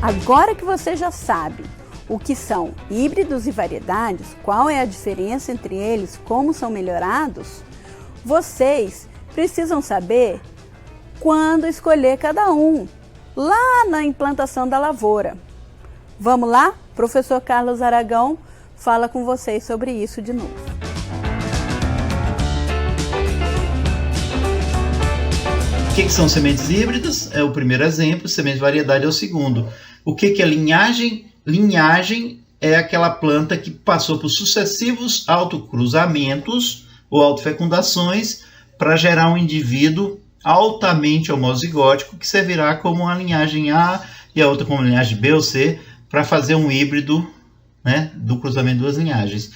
Agora que você já sabe o que são híbridos e variedades, qual é a diferença entre eles, como são melhorados, vocês precisam saber quando escolher cada um, lá na implantação da lavoura. Vamos lá? Professor Carlos Aragão fala com vocês sobre isso de novo. O que são sementes híbridas? É o primeiro exemplo, semente de variedade é o segundo. O que é linhagem? Linhagem é aquela planta que passou por sucessivos autocruzamentos ou autofecundações para gerar um indivíduo altamente homozigótico que servirá como uma linhagem A e a outra como linhagem B ou C para fazer um híbrido, né, do cruzamento de duas linhagens.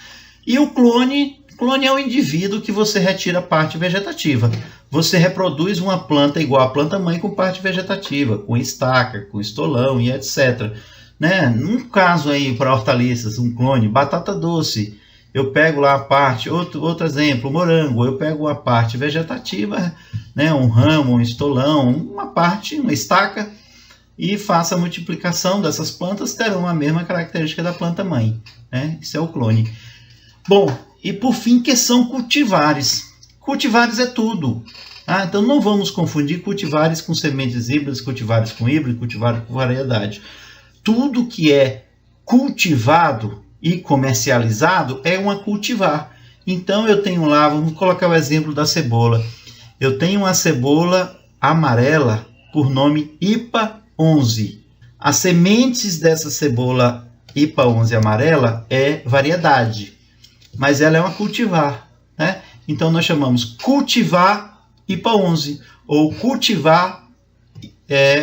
E o clone é um indivíduo que você retira a parte vegetativa. Você reproduz uma planta igual à planta mãe com parte vegetativa, com estaca, com estolão e etc. Né? Num caso aí para hortaliças, um clone, batata doce, eu pego lá a parte, outro exemplo, morango, eu pego a parte vegetativa, né, um ramo, um estolão, uma parte, uma estaca, e faço a multiplicação dessas plantas, terão a mesma característica da planta mãe. Né? Isso é o clone. Bom, e por fim, que são cultivares. Cultivares é tudo. Ah, então não vamos confundir cultivares com sementes híbridas, cultivares com híbrido, cultivares com variedade. Tudo que é cultivado e comercializado é uma cultivar. Então eu tenho lá, vamos colocar o exemplo da cebola. Eu tenho uma cebola amarela por nome IPA 11. As sementes dessa cebola IPA 11 amarela é variedade, mas ela é uma cultivar, né? Então nós chamamos cultivar IPA 11 ou cultivar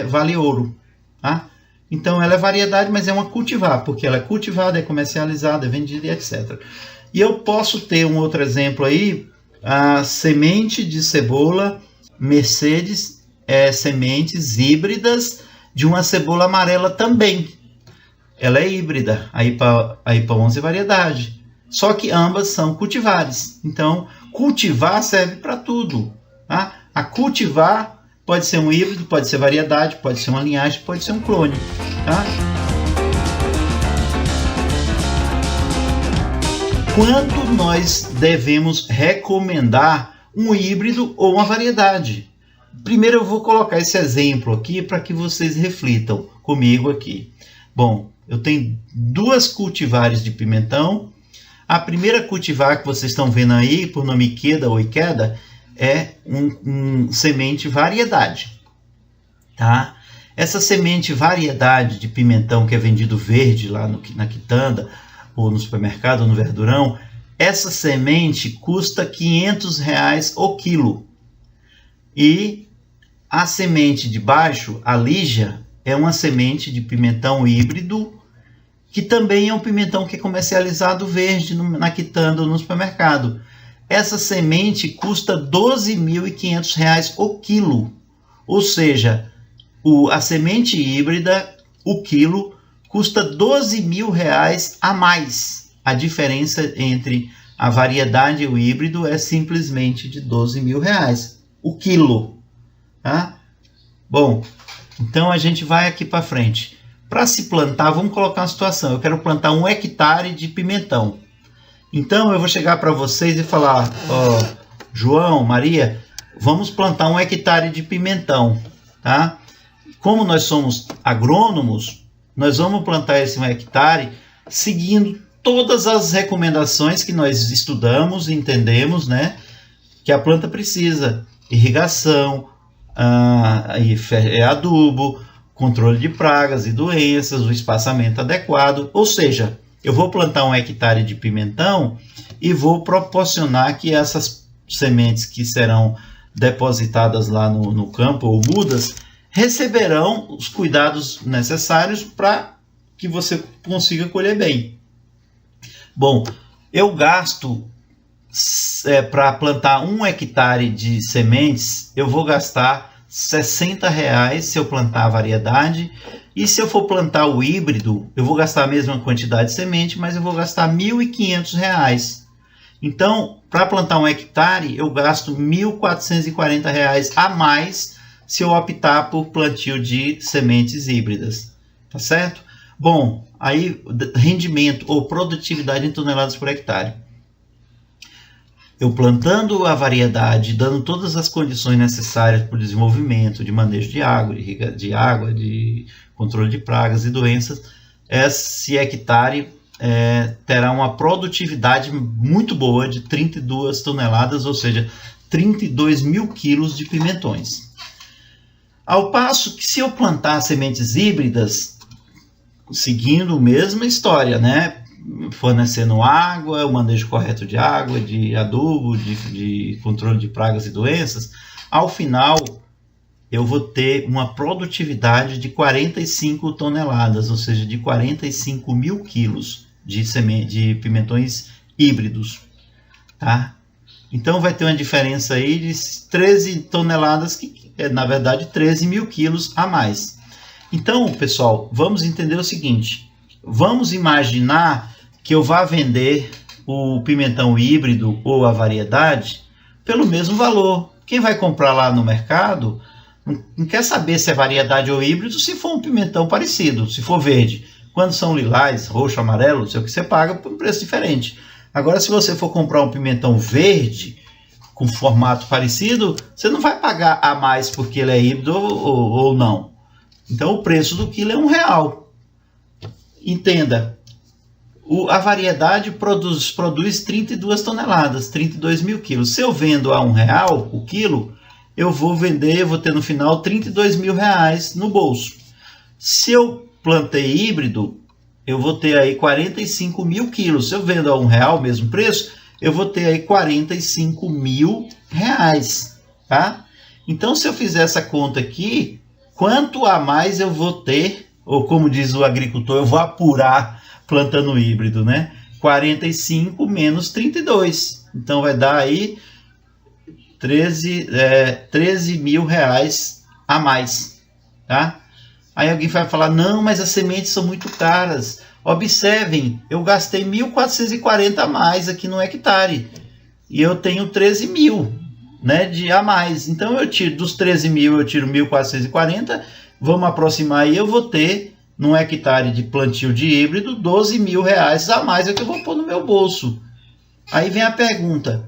Vale Ouro, tá? Então ela é variedade, mas é uma cultivar, porque ela é cultivada, é comercializada, é vendida e etc. E eu posso ter um outro exemplo aí, a semente de cebola Mercedes, sementes híbridas de uma cebola amarela também. Ela é híbrida, a IPA 11 é variedade. Só que ambas são cultivares. Então, cultivar serve para tudo. Tá? A cultivar pode ser um híbrido, pode ser variedade, pode ser uma linhagem, pode ser um clone. Tá? Quando nós devemos recomendar um híbrido ou uma variedade? Primeiro eu vou colocar esse exemplo aqui para que vocês reflitam comigo aqui. Bom, eu tenho duas cultivares de pimentão. A primeira cultivar que vocês estão vendo aí, por nome Ikeda ou Ikeda, é um semente variedade. Tá? Essa semente variedade de pimentão que é vendido verde lá na quitanda, ou no supermercado, ou no verdurão, essa semente custa R$500 o quilo. E a semente de baixo, a Lígia, é uma semente de pimentão híbrido, que também é um pimentão que é comercializado verde na quitanda ou no supermercado. Essa semente custa R$12.500 o quilo. Ou seja, a semente híbrida, o quilo, custa R$12.000 a mais. A diferença entre a variedade e o híbrido é simplesmente de R$12.000 o quilo. Tá? Bom, então a gente vai aqui para frente. Para se plantar, vamos colocar uma situação. Eu quero plantar 1 hectare de pimentão. Então eu vou chegar para vocês e falar, João, Maria, vamos plantar 1 hectare de pimentão. Tá? Como nós somos agrônomos, nós vamos plantar esse 1 hectare seguindo todas as recomendações que nós estudamos e entendemos, né, que a planta precisa. Irrigação, adubo, controle de pragas e doenças, o espaçamento adequado. Ou seja, eu vou plantar 1 hectare de pimentão e vou proporcionar que essas sementes que serão depositadas lá no campo ou mudas receberão os cuidados necessários para que você consiga colher bem. Bom, eu gasto para plantar 1 hectare de sementes, eu vou gastar R$60 se eu plantar a variedade, e se eu for plantar o híbrido, eu vou gastar a mesma quantidade de semente, mas eu vou gastar R$1.500. Então, para plantar 1 hectare, eu gasto R$1.440 a mais se eu optar por plantio de sementes híbridas. tá certo? Bom, aí rendimento ou produtividade em toneladas por hectare. Eu plantando a variedade, dando todas as condições necessárias para o desenvolvimento, de manejo de água, de controle de pragas e doenças, esse hectare terá uma produtividade muito boa de 32 toneladas, ou seja, 32 mil quilos de pimentões. Ao passo que se eu plantar sementes híbridas, seguindo a mesma história, né? Fornecendo água, o manejo correto de água, de adubo, de controle de pragas e doenças, ao final eu vou ter uma produtividade de 45 toneladas, ou seja, de 45 mil quilos de pimentões híbridos, tá? Então vai ter uma diferença aí de 13 toneladas, que é na verdade 13 mil quilos a mais. Então, pessoal, vamos entender o seguinte, vamos imaginar que eu vá vender o pimentão híbrido ou a variedade pelo mesmo valor. Quem vai comprar lá no mercado não quer saber se é variedade ou híbrido se for um pimentão parecido, se for verde. Quando são lilás, roxo, amarelo, sei o que você paga por um preço diferente. Agora, se você for comprar um pimentão verde com formato parecido, você não vai pagar a mais porque ele é híbrido ou não. Então, o preço do quilo é R$1. Entenda, a variedade produz 32 toneladas, 32 mil quilos. Se eu vendo a R$1 o quilo, eu vou ter no final 32 mil reais no bolso. Se eu plantei híbrido, eu vou ter aí 45 mil quilos. Se eu vendo a R$1 o mesmo preço, eu vou ter aí 45 mil reais, tá? Então, se eu fizer essa conta aqui, quanto a mais eu vou ter, ou como diz o agricultor, eu vou apurar plantando híbrido, né? 45 menos 32. Então vai dar aí 13 mil reais a mais, tá? Aí alguém vai falar, não, mas as sementes são muito caras. Observem, eu gastei 1.440 a mais aqui no hectare. E eu tenho 13 mil, né, a mais. Então eu tiro dos 13 mil, eu tiro 1.440, vamos aproximar aí, eu vou ter num hectare de plantio de híbrido 12 mil reais a mais é que eu vou pôr no meu bolso. Aí vem a pergunta,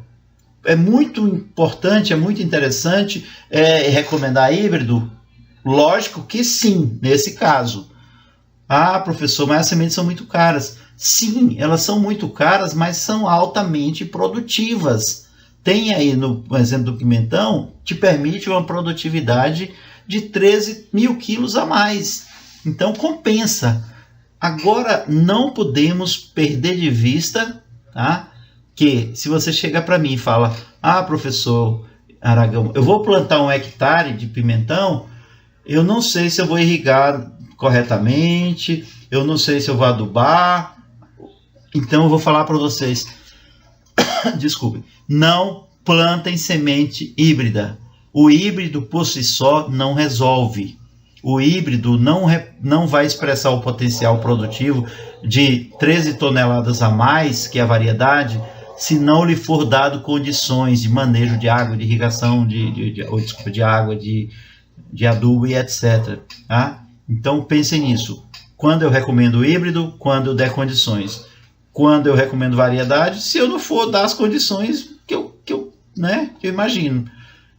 é muito importante, é muito interessante recomendar híbrido? Lógico que sim, nesse caso. Ah, professor, mas as sementes são muito caras. Sim, elas são muito caras, mas são altamente produtivas. Tem aí, no exemplo do pimentão, te permite uma produtividade de 13 mil quilos a mais. Então, compensa. Agora, não podemos perder de vista, tá? Que se você chega para mim e fala, ah, professor Aragão, eu vou plantar 1 hectare de pimentão, eu não sei se eu vou irrigar corretamente, eu não sei se eu vou adubar, então eu vou falar para vocês, desculpe, não plantem semente híbrida. O híbrido por si só não resolve. O híbrido não vai expressar o potencial produtivo de 13 toneladas a mais que a variedade, se não lhe for dado condições de manejo de água, de irrigação, de água, de adubo e etc. Tá? Então pensem nisso. Quando eu recomendo híbrido, quando eu der condições. Quando eu recomendo variedade, se eu não for dar as condições que eu imagino.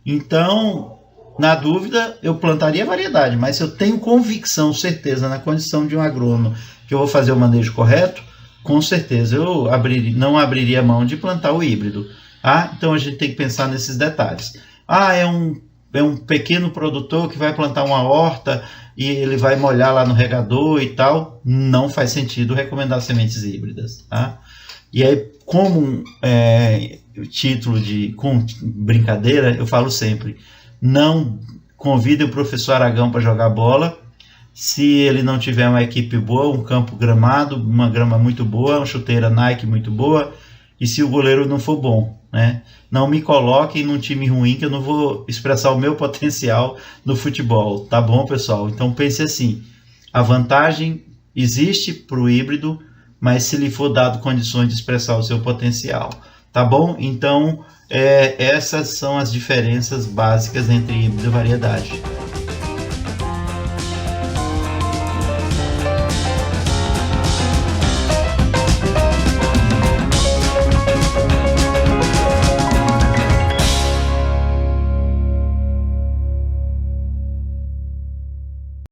Então, na dúvida, eu plantaria variedade, mas se eu tenho convicção, certeza, na condição de um agrônomo, que eu vou fazer o manejo correto, com certeza eu não abriria mão de plantar o híbrido. Tá? Então a gente tem que pensar nesses detalhes. Ah, é um pequeno produtor que vai plantar uma horta e ele vai molhar lá no regador e tal. Não faz sentido recomendar sementes híbridas. Tá? E aí, como título com brincadeira, eu falo sempre, não convide o professor Aragão para jogar bola se ele não tiver uma equipe boa, um campo gramado, uma grama muito boa, uma chuteira Nike muito boa, e se o goleiro não for bom, né? Não me coloquem num time ruim que eu não vou expressar o meu potencial no futebol, tá bom, pessoal? Então pense assim, a vantagem existe para o híbrido, mas se lhe for dado condições de expressar o seu potencial, tá bom? Então essas são as diferenças básicas entre híbrido e variedade.